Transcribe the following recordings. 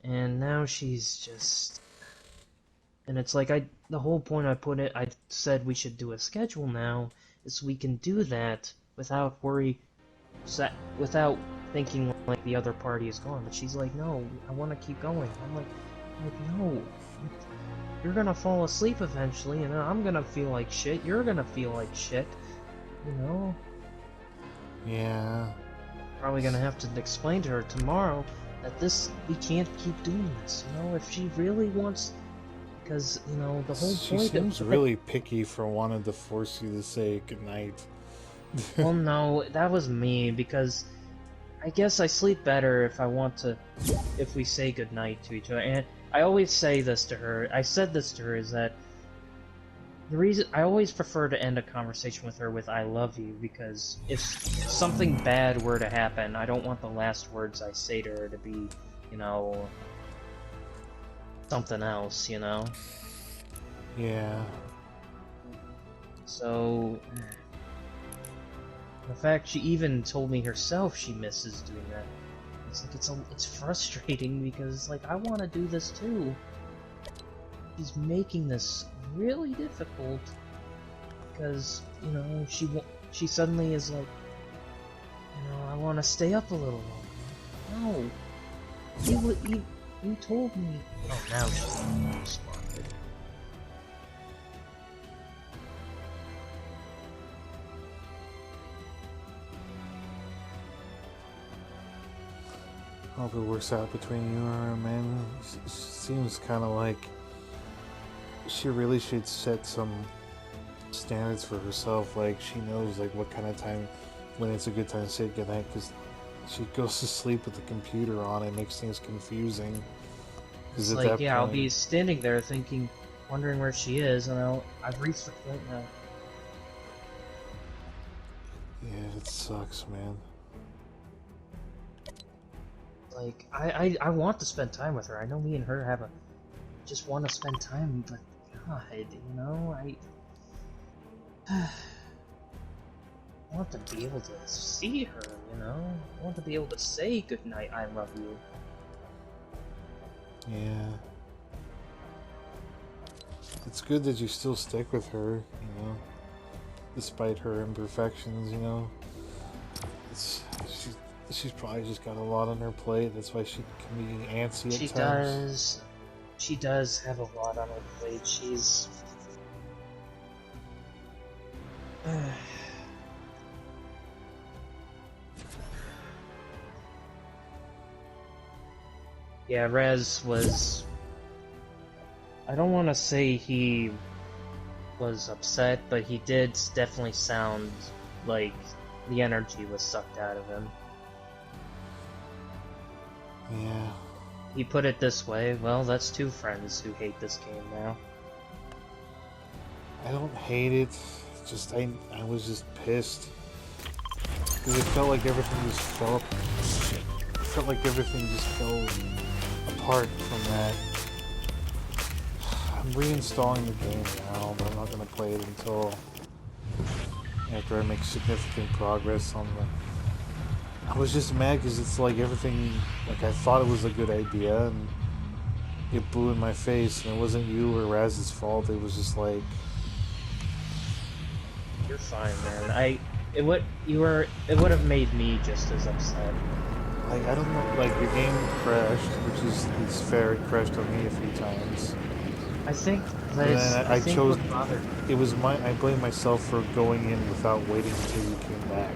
And now she's just... And it's like, the whole point I said we should do a schedule now, is we can do that without without thinking like the other party is gone. But she's like, no, I want to keep going. I'm like, no, you're gonna fall asleep eventually, and I'm gonna feel like shit, you're gonna feel like shit, you know? Yeah. Probably gonna have to explain to her tomorrow that we can't keep doing this, you know? If she really wants... Because, you know, the whole She point seems really picky for wanting to force you to say goodnight. Well, no, that was me, because I guess I sleep better if we say goodnight to each other. And I always say this to her, I said this to her, is that the reason I always prefer to end a conversation with her with "I love you," because if something bad were to happen, I don't want the last words I say to her to be, you know, something else, you know? Yeah. So... In fact, she even told me herself she misses doing that. It's like, it's frustrating because, like, I want to do this too. She's making this really difficult because, you know, she suddenly is like, you know, I want to stay up a little longer. No, you told me. Oh, now she responded. Hope it works out between you and her, man. Seems kind of like she really should set some standards for herself. Like, she knows, like, what kind of time, when it's a good time to say goodnight, because she goes to sleep with the computer on. It makes things confusing. It's like, yeah, I'll be standing there thinking, wondering where she is, and I've reached the point now. Yeah, it sucks, man. Like, I want to spend time with her. I know me and her just want to spend time, but God, you know, I want to be able to see her, you know? I want to be able to say goodnight, I love you. Yeah. It's good that you still stick with her, you know? Despite her imperfections, you know? She's probably just got a lot on her plate. That's why she can be antsy at times. She does have a lot on her plate. She's... Yeah, Rez was... I don't want to say he was upset, but he did definitely sound like the energy was sucked out of him. Yeah. He put it this way, well, that's two friends who hate this game now. I don't hate it, just I was just pissed. Because it felt like everything just fell apart from that. I'm reinstalling the game now, but I'm not going to play it until after I make significant progress on the... I was just mad because it's like everything, like I thought it was a good idea and it blew in my face, and it wasn't you or Raz's fault. It was just like... You're fine, man. It would have made me just as upset. Like, I don't know, like the game crashed, which is it's fair, it crashed on me a few times. I think that I chose, it was I blame myself for going in without waiting until you came back.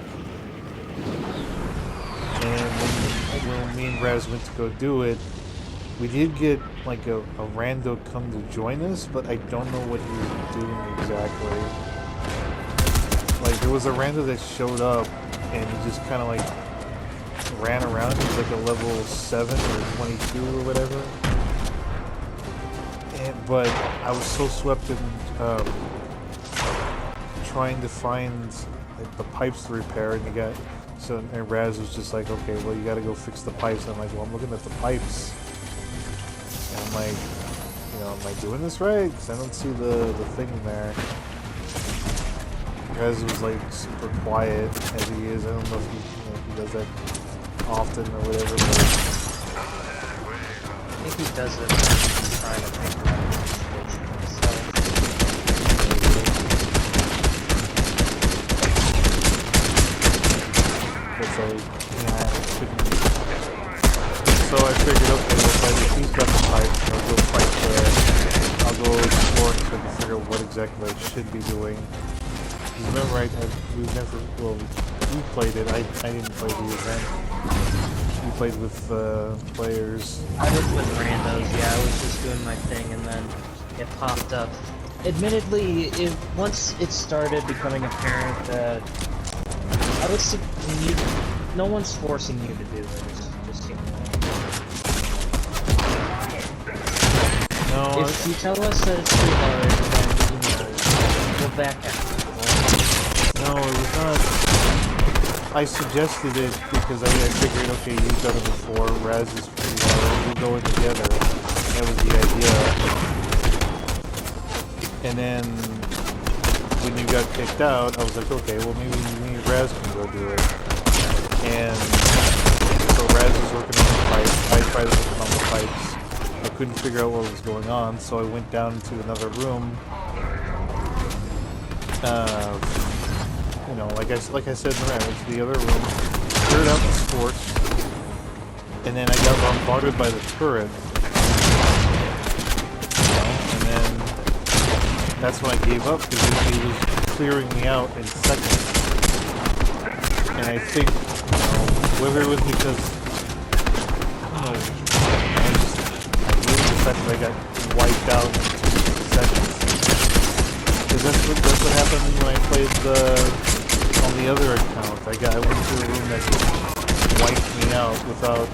And when me and Raz went to go do it, we did get like a rando come to join us, but I don't know what he was doing exactly. Like, there was a rando that showed up and he just kind of like ran around. He was like a level 7 or 22 or whatever. But I was so swept in trying to find like, the pipes to repair, and Raz was just like, okay, well, you gotta go fix the pipes. And I'm like, well, I'm looking at the pipes, and I'm like, you know, am I doing this right? Because I don't see the thing there. Raz was like super quiet as he is. I don't know if he does that often or whatever. But think he does it when he's trying to figure out the situation himself. It's like, yeah, it couldn't. So I figured, okay, well, if he's got the pipe, I'll go fight there. I'll go explore and try to figure out what exactly I should be doing. Remember, we've never, well, you played it, I didn't play the event. You played with players. I was with randos, yeah, I was just doing my thing and then it popped up. Admittedly, once it started becoming apparent that I would say no one's forcing you to do this, just you know. No, if you tell us that it's too hard, then you know, we'll back out. No, it was not. I suggested it because I figured, okay, you've done it before, Raz is pretty hard, we'll go in together. That was the idea. And then, when you got kicked out, I was like, okay, well maybe me and Raz can go do it. And so Raz was working on the pipes, I tried working on the pipes. I couldn't figure out what was going on, so I went down to another room. You know, like I said in the I went to the other room, cleared out the Scorch, and then I got bombarded by the turret. You know, and then that's when I gave up because he was clearing me out in seconds. And I think, you know, whether it was because, I don't know, I really decided I got wiped out in 2 seconds. Because that's what happened when I played on the other account. I went to a room that just wiped me out without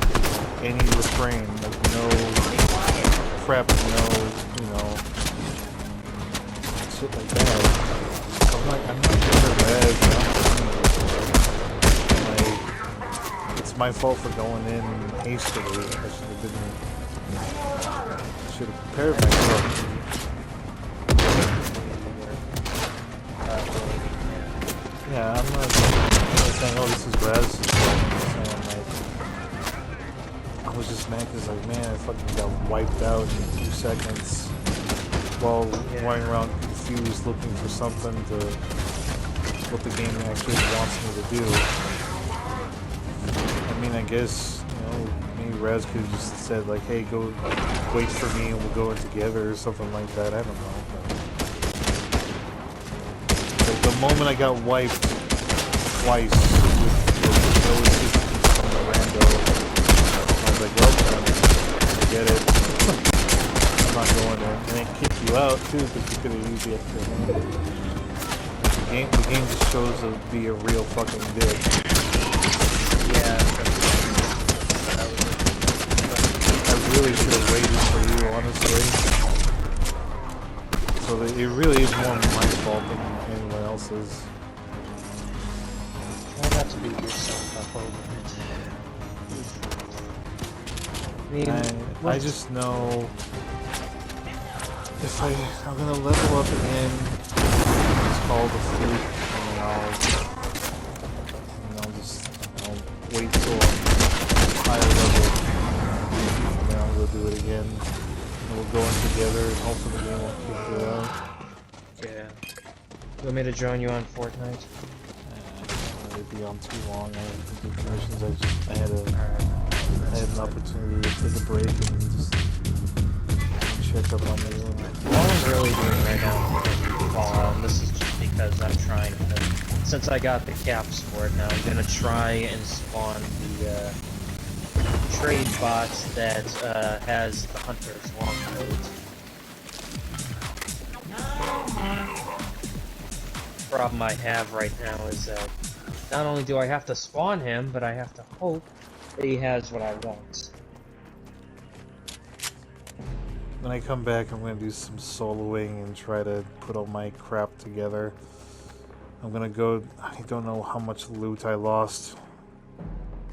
any refrain, like no prep, no, you know, shit like that. So I'm not good at that. Like, it's my fault for going in hastily. I should have prepared myself. Yeah, I'm not saying, oh, this is Raz. I was just mad because, like, man, I fucking got wiped out in 2 seconds while running around confused looking for something to what the game actually wants me to do. I mean, I guess, you know, maybe Raz could have just said, like, hey, go wait for me and we'll go in together or something like that. I don't know. The moment I got wiped twice with no assistance from the rando, I was like, well, forget it. I'm not going there. And it kicked you out too because you could have used the extra hand. The game just shows to be a real fucking dick. Yeah. I really should have waited for you, honestly. So it really is more my fault than anyone else's. Try not to beat yourself up over it. I just know if I'm gonna level up again, it's called a fluke, and I'll wait till I'm higher level, and then I'll go do it again. And we'll go in together, and hopefully the game won't kick you out. Yeah. You want me to join you on Fortnite? It'd be on too long. I have to do missions. I had an opportunity to take a break and just check up on you. All I'm really doing right now, this is just because I'm trying to, since I got the caps for it now, I'm gonna try and spawn the trade bot that has the hunter's long codes. The problem I have right now is that not only do I have to spawn him, but I have to hope that he has what I want. When I come back, I'm going to do some soloing and try to put all my crap together. I'm going to go... I don't know how much loot I lost.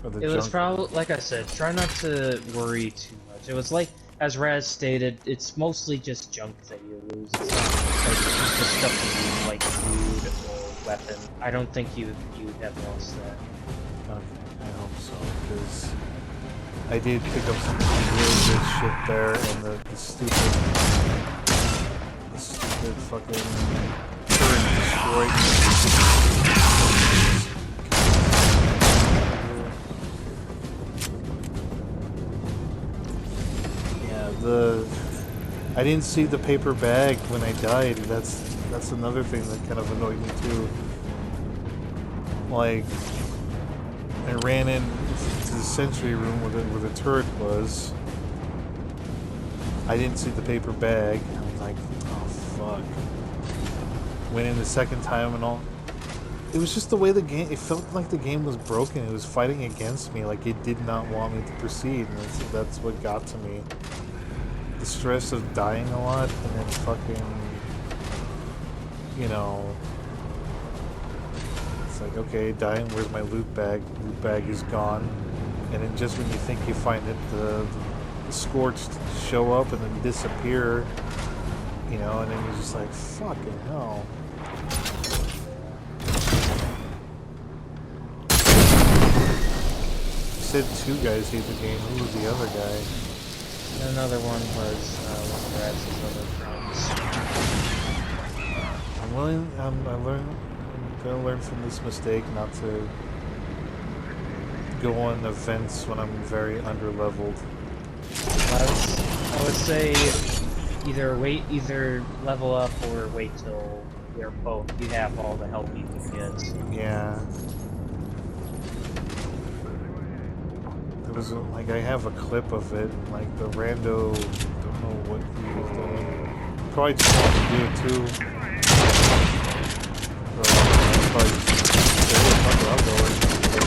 It was probably, like I said, try not to worry too much. It was like, as Raz stated, it's mostly just junk that you lose. It's not like just stuff you use, like food or weapon. I don't think you have lost that. Okay, I hope so, because I did pick up some really good shit there, and the stupid fucking turret destroyed me. Yeah, I didn't see the paper bag when I died. That's another thing that kind of annoyed me too. Like, I ran into the sentry room where the turret was. I didn't see the paper bag. I was like, oh fuck. Went in the second time and all. It was just the way the game. It felt like the game was broken. It was fighting against me. Like it did not want me to proceed. And that's what got to me. The stress of dying a lot and then fucking, you know. It's like, okay, dying, where's my loot bag? Loot bag is gone. And then just when you think you find it, the scorched show up and then disappear. You know, and then you're just like, fucking hell. You said 2 guys hate the game. Who was the other guy? Another one was one of Brad's other friends. I'm gonna learn from this mistake not to go on events when I'm very underleveled. I would say either level up or wait till you have all the help you can get. Yeah. There was like, I have a clip of it, like the rando, don't know what he was doing. Probably just wanted to do it too. So, probably just I'll go and really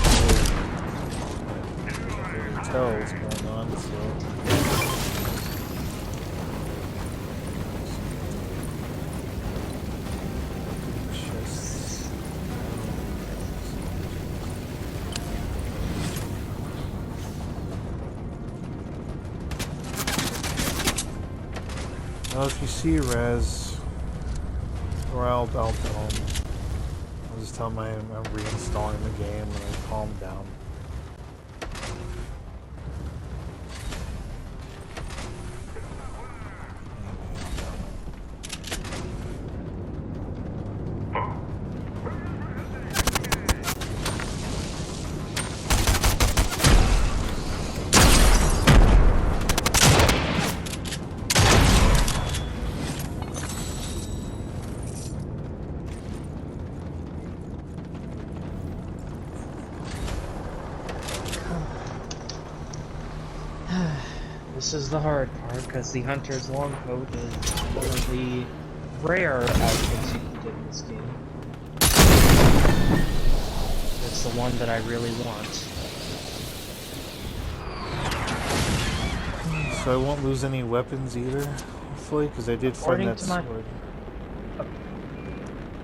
tell what's going on, so. Well, if you see Raz, or I'll tell him. I'll just tell him I'm reinstalling the game and I'll calm down. This is the hard part, because the Hunter's Long Coat is one of the rare outfits you can get in this game. It's the one that I really want. So I won't lose any weapons either, hopefully, because I did find that sword.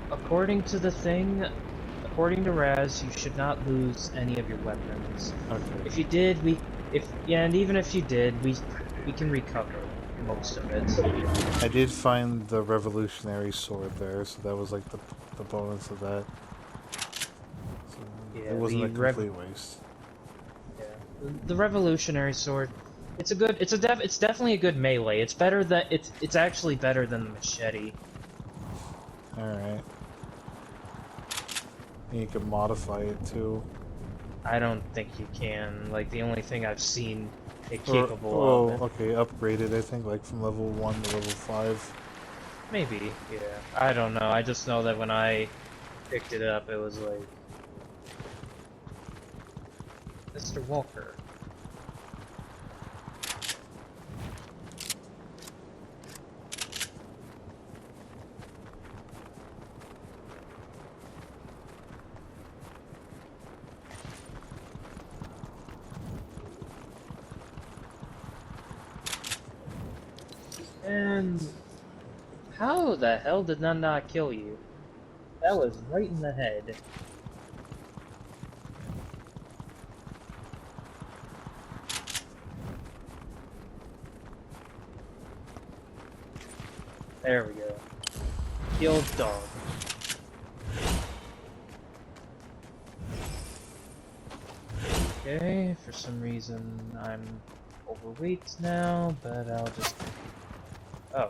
According to the thing, according to Raz, you should not lose any of your weapons. Okay. If you did, and even if you did, we can recover most of it. I did find the revolutionary sword there, so that was like the bonus of that. So yeah, it wasn't a complete waste. Yeah, the revolutionary sword. It's definitely a good melee. It's better that it's actually better than the machete. All right. You can modify it too. I don't think you can. Like, the only thing I've seen it capable of. Oh, okay, upgraded, I think, like from level 1 to level 5. Maybe, yeah. I don't know. I just know that when I picked it up, it was like... Mr. Walker. And how the hell did that not kill you? That was right in the head. There we go. Killed dog. Okay, for some reason I'm overweight now, but I'll just... Oh.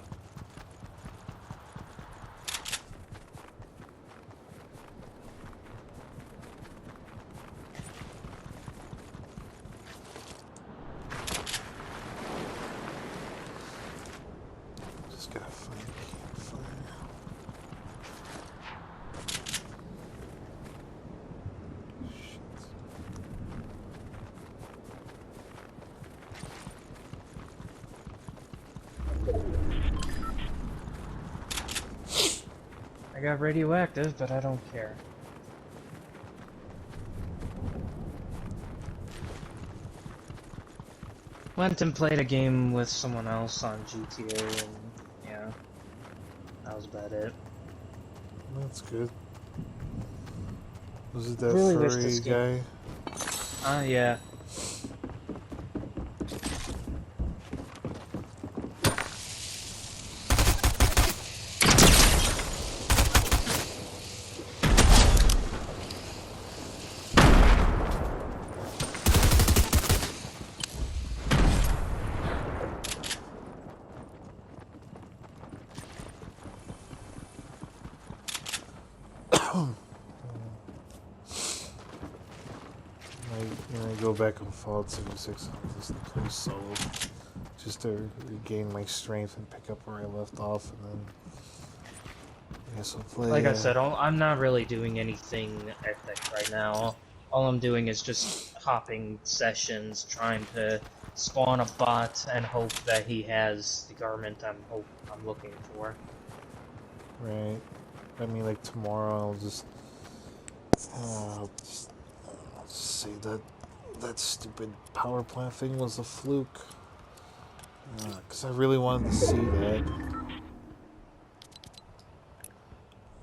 Just gotta find a campfire. I got radioactive, but I don't care. Went and played a game with someone else on GTA, and yeah, that was about it. That's good. Was it that Really wish furry this game... guy? Yeah. When I go back on Fallout 76, I'll just play solo, just to regain my strength and pick up where I left off, and then I guess I'll play. Like I said, I'm not really doing anything epic right now. All I'm doing is just hopping sessions, trying to spawn a bot and hope that he has the garment I'm looking for. Right. I mean, like tomorrow, I'll just say that stupid power plant thing was a fluke. Because I really wanted to see that. I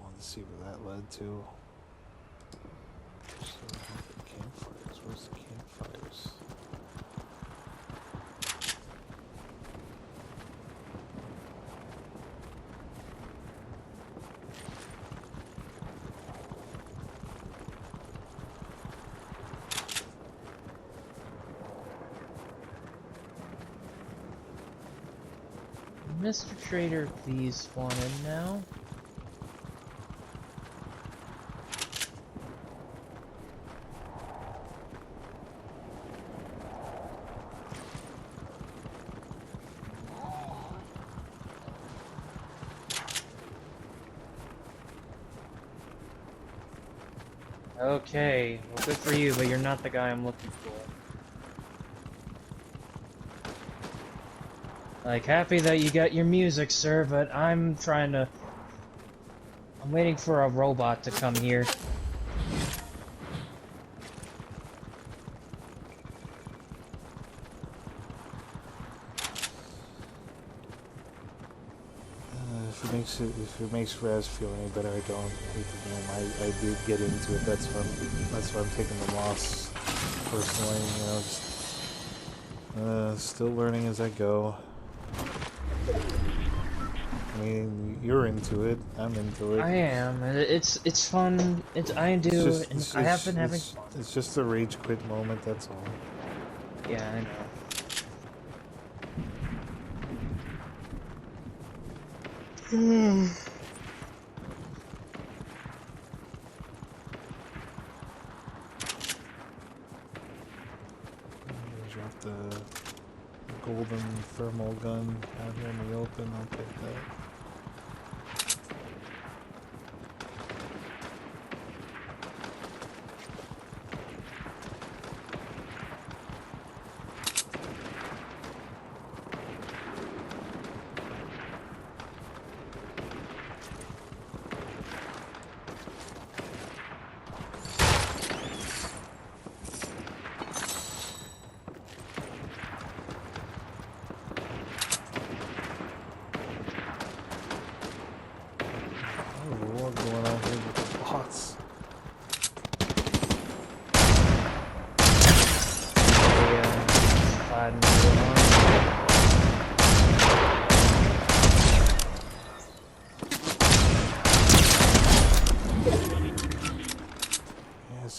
wanted to see where that led to. So, campfires. Where's the campfires? Mr. Trader, please spawn in now. Okay, well good for you, but you're not the guy I'm looking for. Like, happy that you got your music, sir, but I'm waiting for a robot to come here. If it makes Raz feel any better, I don't hate the game. I did get into it. That's why I'm taking the loss personally. You know, just still learning as I go. I mean, you're into it. I'm into it. I am. It's fun. I have been having fun. It's just a rage quit moment. That's all. Yeah, I know. Drop the golden thermal gun out here in the open. I'll take that.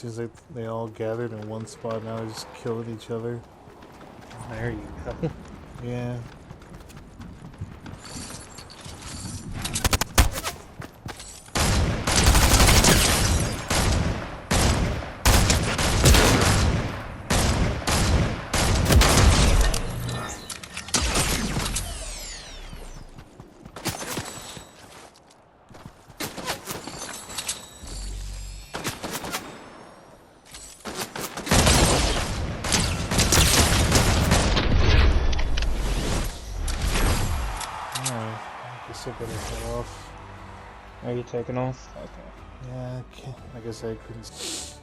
just like they all gathered in one spot now, just killing each other. There you go. Yeah. I better head off. Are you taking off? Okay. Yeah, I guess I couldn't.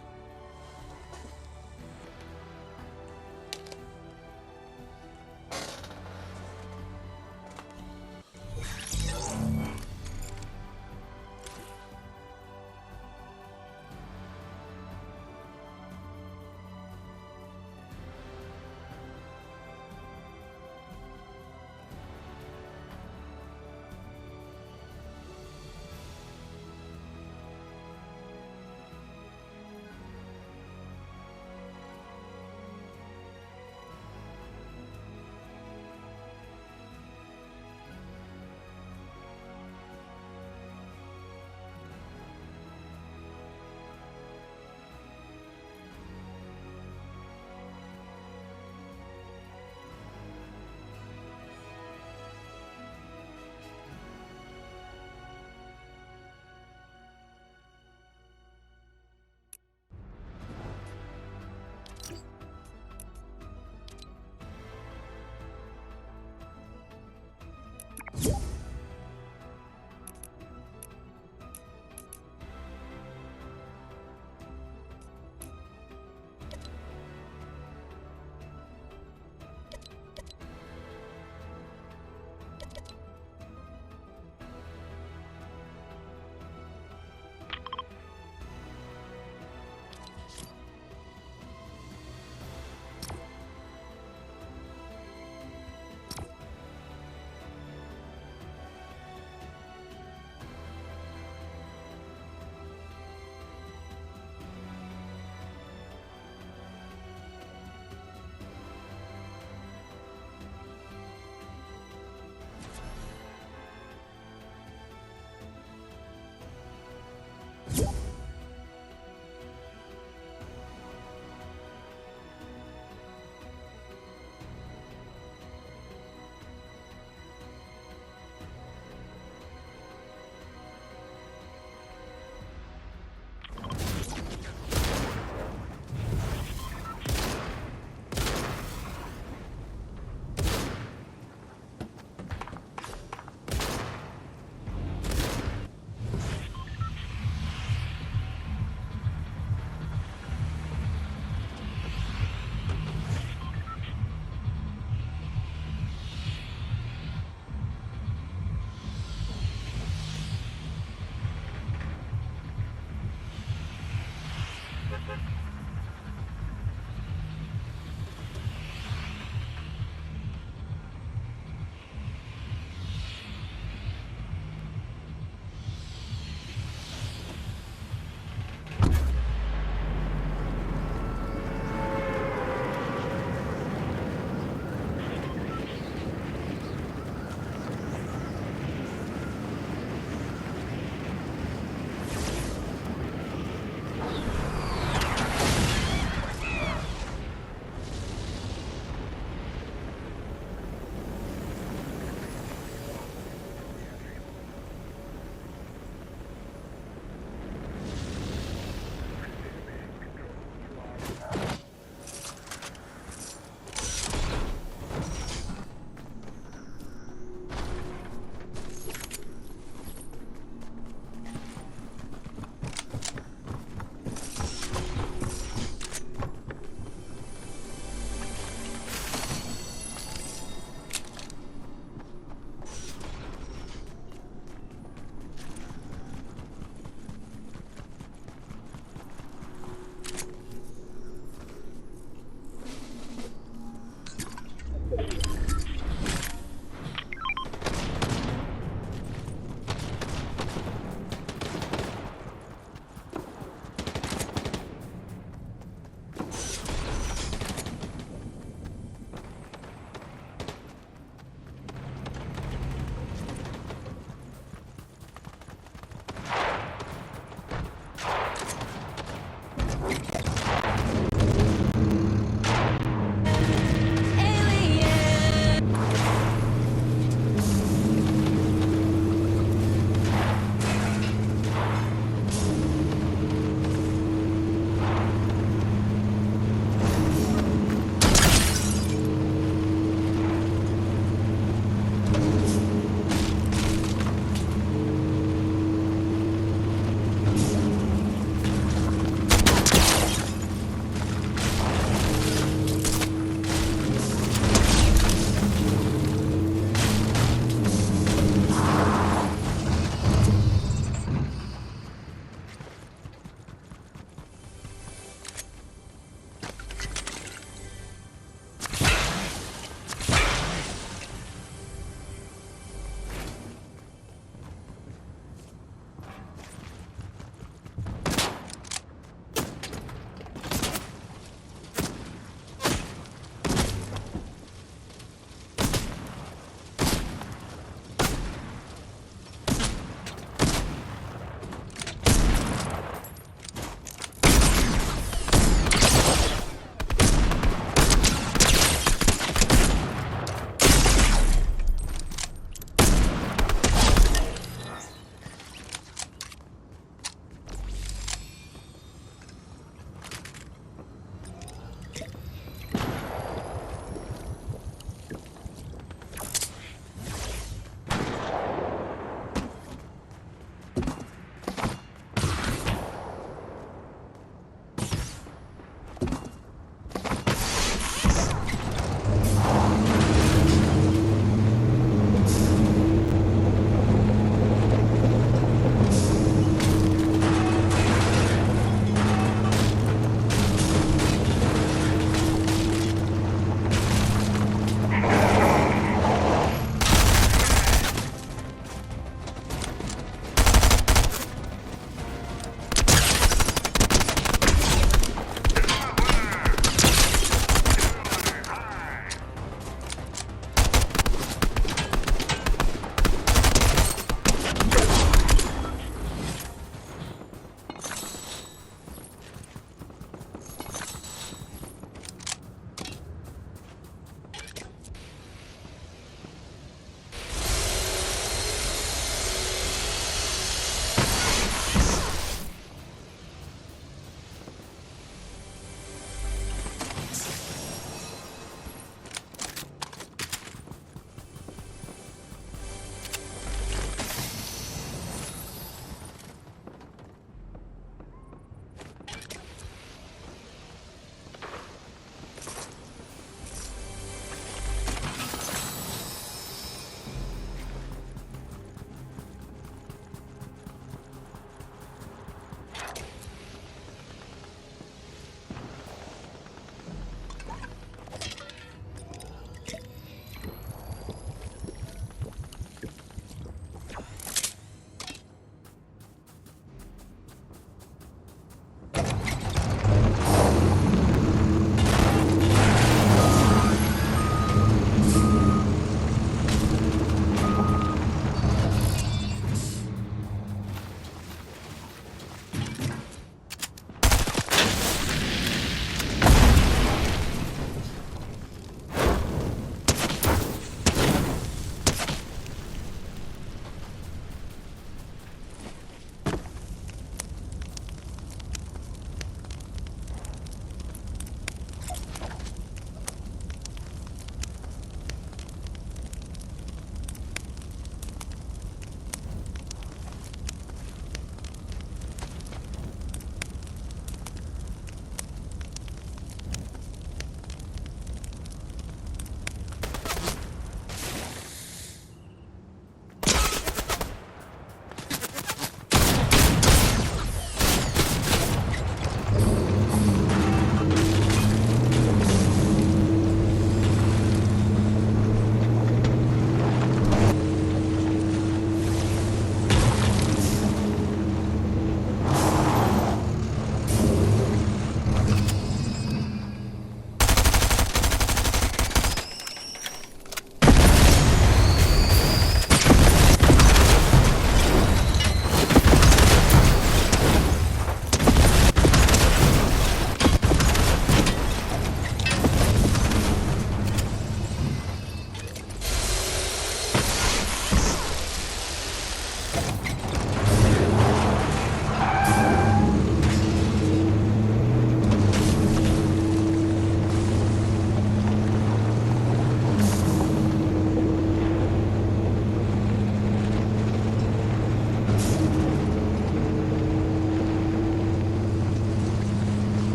You